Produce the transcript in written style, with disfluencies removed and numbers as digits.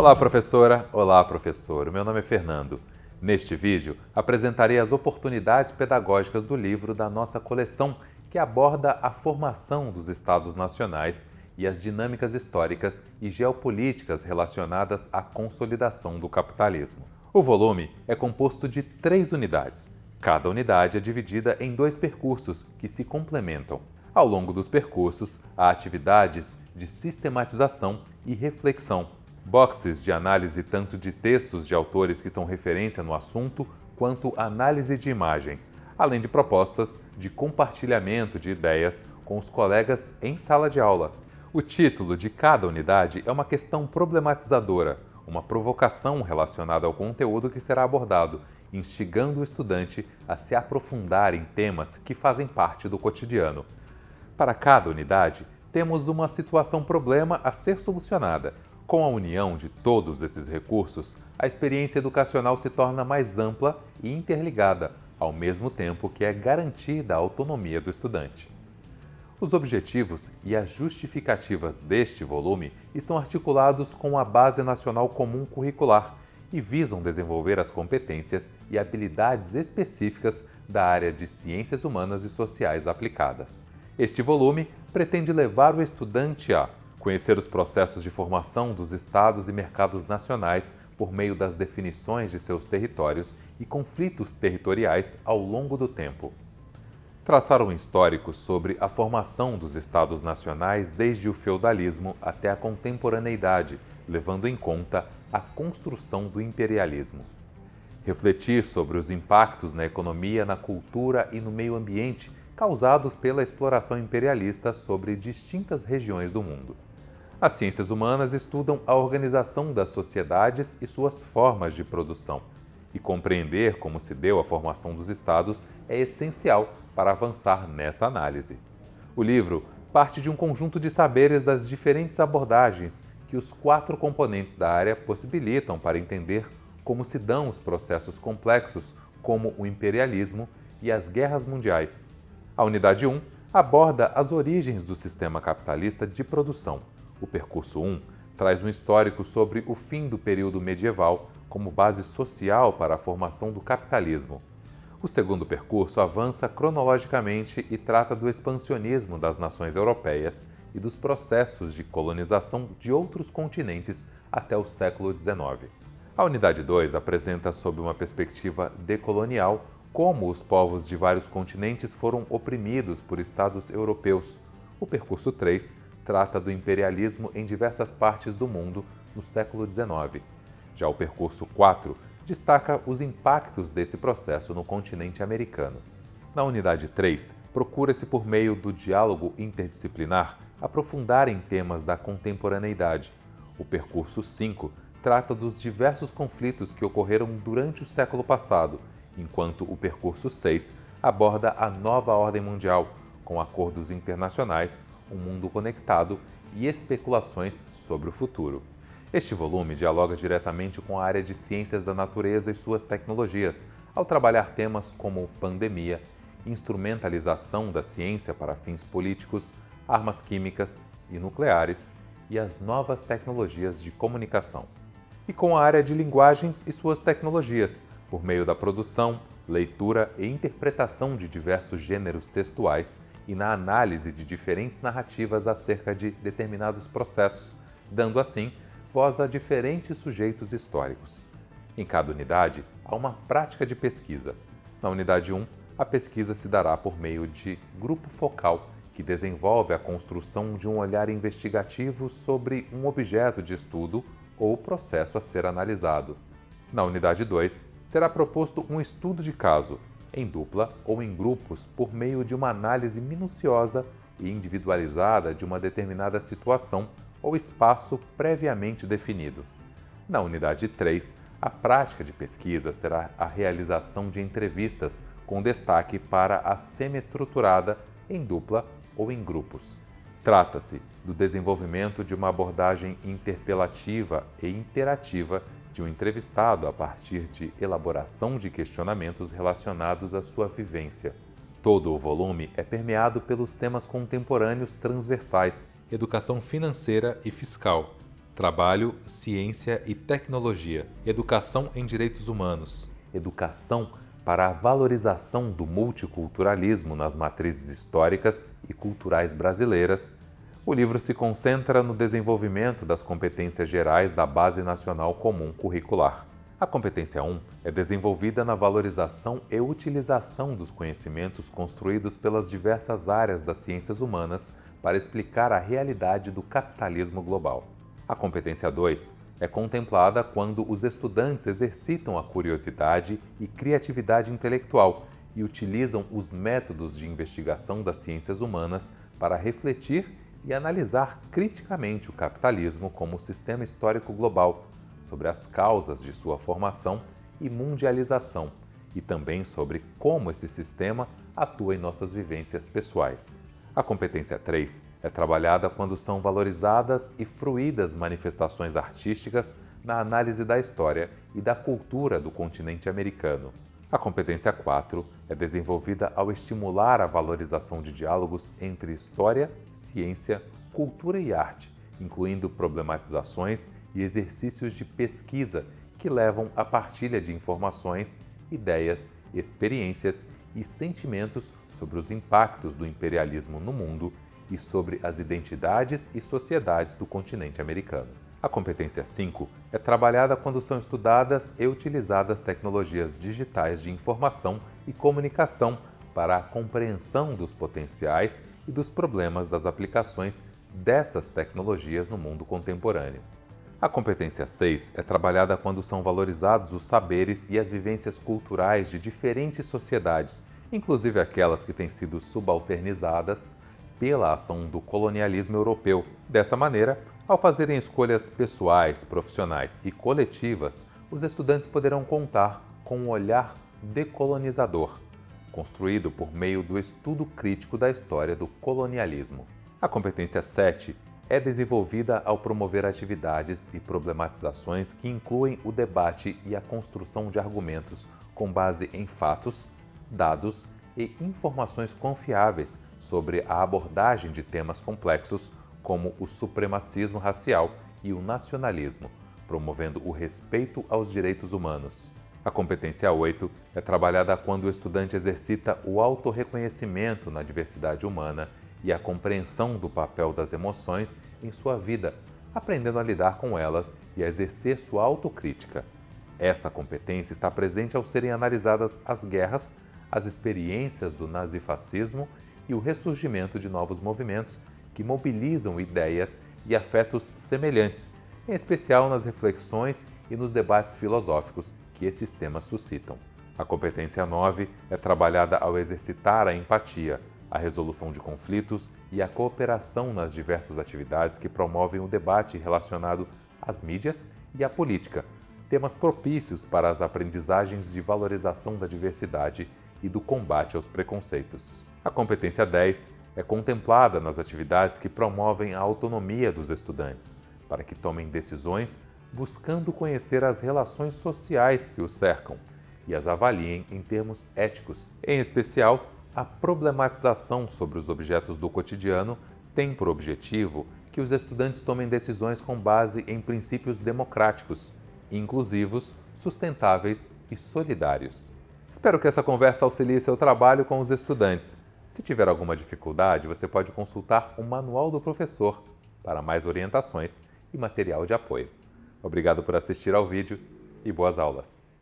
Olá, professora! Olá, professor! Meu nome é Fernando. Neste vídeo, apresentarei as oportunidades pedagógicas do livro da nossa coleção, que aborda a formação dos Estados nacionais e as dinâmicas históricas e geopolíticas relacionadas à consolidação do capitalismo. O volume é composto de 3 unidades. Cada unidade é dividida em 2 percursos que se complementam. Ao longo dos percursos, há atividades de sistematização e reflexão, boxes de análise tanto de textos de autores que são referência no assunto, quanto análise de imagens, além de propostas de compartilhamento de ideias com os colegas em sala de aula. O título de cada unidade é uma questão problematizadora, uma provocação relacionada ao conteúdo que será abordado, instigando o estudante a se aprofundar em temas que fazem parte do cotidiano. Para cada unidade, temos uma situação-problema a ser solucionada. Com a união de todos esses recursos, a experiência educacional se torna mais ampla e interligada, ao mesmo tempo que é garantida a autonomia do estudante. Os objetivos e as justificativas deste volume estão articulados com a Base Nacional Comum Curricular e visam desenvolver as competências e habilidades específicas da área de Ciências Humanas e Sociais aplicadas. Este volume pretende levar o estudante a conhecer os processos de formação dos estados e mercados nacionais por meio das definições de seus territórios e conflitos territoriais ao longo do tempo. Traçar um histórico sobre a formação dos estados nacionais desde o feudalismo até a contemporaneidade, levando em conta a construção do imperialismo. Refletir sobre os impactos na economia, na cultura e no meio ambiente causados pela exploração imperialista sobre distintas regiões do mundo. As ciências humanas estudam a organização das sociedades e suas formas de produção, e compreender como se deu a formação dos estados é essencial para avançar nessa análise. O livro parte de um conjunto de saberes das diferentes abordagens que os 4 componentes da área possibilitam para entender como se dão os processos complexos como o imperialismo e as guerras mundiais. A unidade 1 aborda as origens do sistema capitalista de produção. O percurso 1 traz um histórico sobre o fim do período medieval como base social para a formação do capitalismo. O segundo percurso avança cronologicamente e trata do expansionismo das nações europeias e dos processos de colonização de outros continentes até o século XIX. A unidade 2 apresenta, sob uma perspectiva decolonial, como os povos de vários continentes foram oprimidos por estados europeus. O percurso 3 trata do imperialismo em diversas partes do mundo no século XIX. Já o percurso 4 destaca os impactos desse processo no continente americano. Na unidade 3, procura-se, por meio do diálogo interdisciplinar, aprofundar em temas da contemporaneidade. O percurso 5 trata dos diversos conflitos que ocorreram durante o século passado, enquanto o percurso 6 aborda a nova ordem mundial, com acordos internacionais, um mundo conectado e especulações sobre o futuro. Este volume dialoga diretamente com a área de ciências da natureza e suas tecnologias, ao trabalhar temas como pandemia, instrumentalização da ciência para fins políticos, armas químicas e nucleares e as novas tecnologias de comunicação. E com a área de linguagens e suas tecnologias, por meio da produção, leitura e interpretação de diversos gêneros textuais e na análise de diferentes narrativas acerca de determinados processos, dando assim voz a diferentes sujeitos históricos. Em cada unidade, há uma prática de pesquisa. Na unidade 1, a pesquisa se dará por meio de grupo focal, que desenvolve a construção de um olhar investigativo sobre um objeto de estudo ou processo a ser analisado. Na unidade 2, será proposto um estudo de caso, em dupla ou em grupos, por meio de uma análise minuciosa e individualizada de uma determinada situação ou espaço previamente definido. Na unidade 3, a prática de pesquisa será a realização de entrevistas com destaque para a semi-estruturada em dupla ou em grupos. Trata-se do desenvolvimento de uma abordagem interpelativa e interativa de um entrevistado a partir de elaboração de questionamentos relacionados à sua vivência. Todo o volume é permeado pelos temas contemporâneos transversais, educação financeira e fiscal, Trabalho, Ciência e Tecnologia, Educação em Direitos Humanos, Educação para a valorização do multiculturalismo nas matrizes históricas e culturais brasileiras. O livro se concentra no desenvolvimento das competências gerais da Base Nacional Comum Curricular. A competência 1 é desenvolvida na valorização e utilização dos conhecimentos construídos pelas diversas áreas das ciências humanas para explicar a realidade do capitalismo global. A competência 2 é contemplada quando os estudantes exercitam a curiosidade e criatividade intelectual e utilizam os métodos de investigação das ciências humanas para refletir e analisar criticamente o capitalismo como sistema histórico global, sobre as causas de sua formação e mundialização, e também sobre como esse sistema atua em nossas vivências pessoais. A competência 3 é trabalhada quando são valorizadas e fruídas manifestações artísticas na análise da história e da cultura do continente americano. A competência 4 é desenvolvida ao estimular a valorização de diálogos entre história, ciência, cultura e arte, incluindo problematizações e exercícios de pesquisa que levam à partilha de informações, ideias, experiências e sentimentos sobre os impactos do imperialismo no mundo e sobre as identidades e sociedades do continente americano. A competência 5 é trabalhada quando são estudadas e utilizadas tecnologias digitais de informação e comunicação para a compreensão dos potenciais e dos problemas das aplicações dessas tecnologias no mundo contemporâneo. A competência 6 é trabalhada quando são valorizados os saberes e as vivências culturais de diferentes sociedades, inclusive aquelas que têm sido subalternizadas pela ação do colonialismo europeu. Dessa maneira, ao fazerem escolhas pessoais, profissionais e coletivas, os estudantes poderão contar com um olhar decolonizador, construído por meio do estudo crítico da história do colonialismo. A competência 7 é desenvolvida ao promover atividades e problematizações que incluem o debate e a construção de argumentos com base em fatos, dados e informações confiáveis sobre a abordagem de temas complexos como o supremacismo racial e o nacionalismo, promovendo o respeito aos direitos humanos. A competência 8 é trabalhada quando o estudante exercita o autorreconhecimento na diversidade humana e a compreensão do papel das emoções em sua vida, aprendendo a lidar com elas e a exercer sua autocrítica. Essa competência está presente ao serem analisadas as guerras, as experiências do nazifascismo e o ressurgimento de novos movimentos que mobilizam ideias e afetos semelhantes, em especial nas reflexões e nos debates filosóficos que esses temas suscitam. A competência 9 é trabalhada ao exercitar a empatia, a resolução de conflitos e a cooperação nas diversas atividades que promovem o debate relacionado às mídias e à política, temas propícios para as aprendizagens de valorização da diversidade e do combate aos preconceitos. A competência 10 é contemplada nas atividades que promovem a autonomia dos estudantes, para que tomem decisões buscando conhecer as relações sociais que os cercam e as avaliem em termos éticos. Em especial, a problematização sobre os objetos do cotidiano tem por objetivo que os estudantes tomem decisões com base em princípios democráticos, inclusivos, sustentáveis e solidários. Espero que essa conversa auxilie seu trabalho com os estudantes. Se tiver alguma dificuldade, você pode consultar o Manual do Professor para mais orientações e material de apoio. Obrigado por assistir ao vídeo e boas aulas!